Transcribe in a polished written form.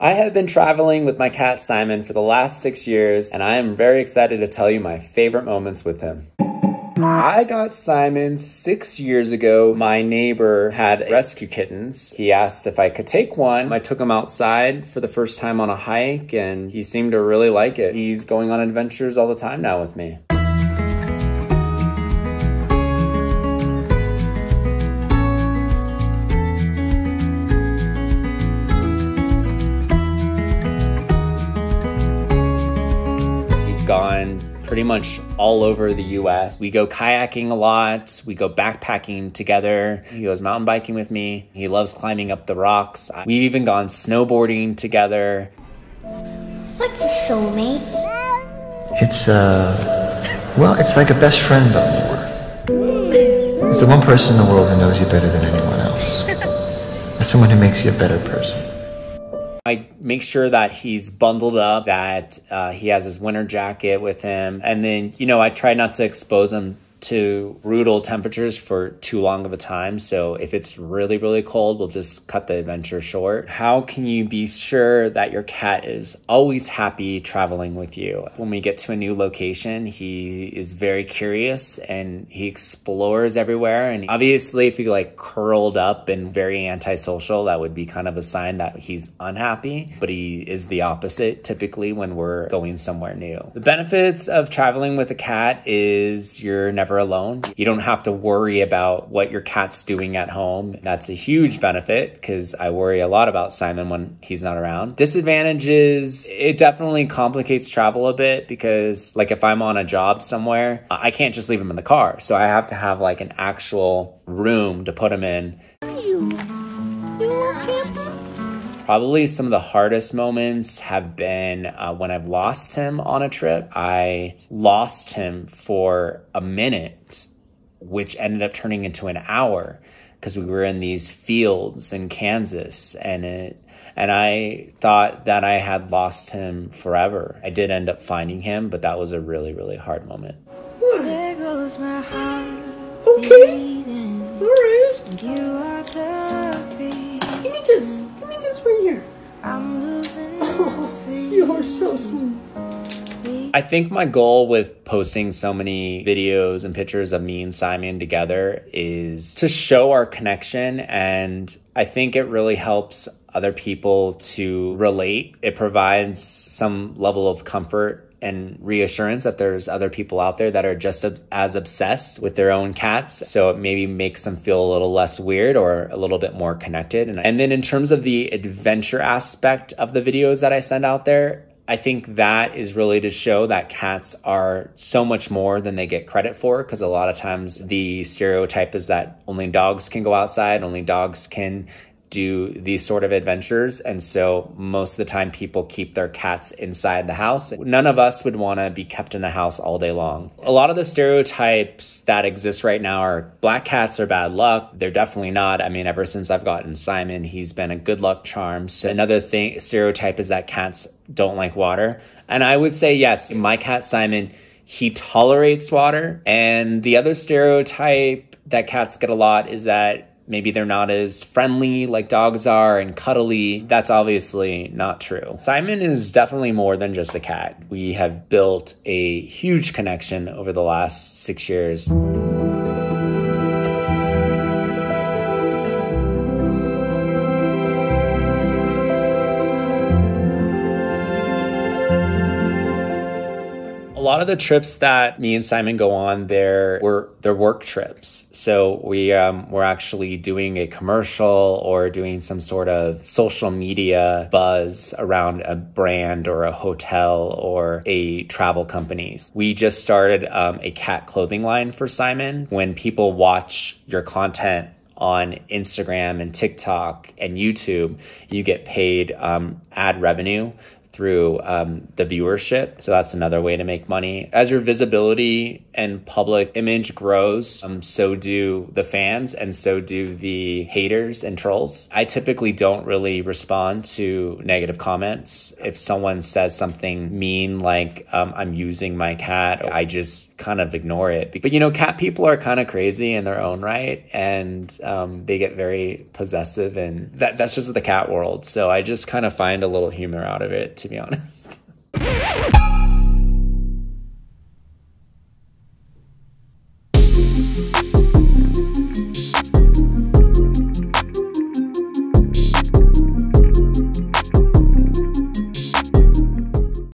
I have been traveling with my cat Simon for the last 6 years, and I am very excited to tell you my favorite moments with him. I got Simon 6 years ago. My neighbor had rescue kittens. He asked if I could take one. I took him outside for the first time on a hike, and he seemed to really like it. He's going on adventures all the time now with me. Gone pretty much all over the US. We go kayaking a lot. We go backpacking together. He goes mountain biking with me. He loves climbing up the rocks. We've even gone snowboarding together. What's a soulmate? It's well, it's like a best friend but more. It's the one person in the world who knows you better than anyone else. It's someone who makes you a better person. I make sure that he's bundled up, that he has his winter jacket with him. And then, I try not to expose him to brutal temperatures for too long of a time. So if it's really, really cold, we'll just cut the adventure short. How can you be sure that your cat is always happy traveling with you? When we get to a new location, he is very curious and he explores everywhere. And obviously, if he curled up and very antisocial, that would be kind of a sign that he's unhappy. But he is the opposite typically when we're going somewhere new. The benefits of traveling with a cat is you're never alone. You don't have to worry about what your cat's doing at home. That's a huge benefit because I worry a lot about Simon when he's not around. Disadvantages, it definitely complicates travel a bit because if I'm on a job somewhere, I can't just leave him in the car. So I have to have an actual room to put him in. Probably some of the hardest moments have been when I've lost him on a trip. I lost him for a minute, which ended up turning into an hour because we were in these fields in Kansas, and I thought that I had lost him forever. I did end up finding him, but that was a really, really hard moment. What? There goes my heart. Okay. All right. You are the beat. Give me this. Right here. I'm losing. Oh, you are so sweet. I think my goal with posting so many videos and pictures of me and Simon together is to show our connection, and I think it really helps other people to relate. It provides some level of comfort and reassurance that there's other people out there that are just as obsessed with their own cats. So it maybe makes them feel a little less weird or a little bit more connected. And then in terms of the adventure aspect of the videos that I send out there, I think that is really to show that cats are so much more than they get credit for, because a lot of times the stereotype is that only dogs can go outside, only dogs can do these sort of adventures. And so most of the time people keep their cats inside the house. None of us would want to be kept in the house all day long. A lot of the stereotypes that exist right now are black cats are bad luck. They're definitely not. I mean, ever since I've gotten Simon, he's been a good luck charm. So another stereotype is that cats don't like water. And I would say, yes, my cat Simon, he tolerates water. And the other stereotype that cats get a lot is that maybe they're not as friendly like dogs are and cuddly. That's obviously not true. Simon is definitely more than just a cat. We have built a huge connection over the last 6 years. A lot of the trips that me and Simon go on, they're work trips. So we're actually doing a commercial or doing some sort of social media buzz around a brand or a hotel or a travel company. We just started a cat clothing line for Simon. When people watch your content on Instagram and TikTok and YouTube, you get paid ad revenue through the viewership. So that's another way to make money. As your visibility and public image grows, so do the fans and so do the haters and trolls. I typically don't really respond to negative comments. If someone says something mean, like I'm using my cat, I just kind of ignore it. But you know, cat people are kind of crazy in their own right, and they get very possessive, and that's just the cat world. So I just kind of find a little humor out of it, to be honest.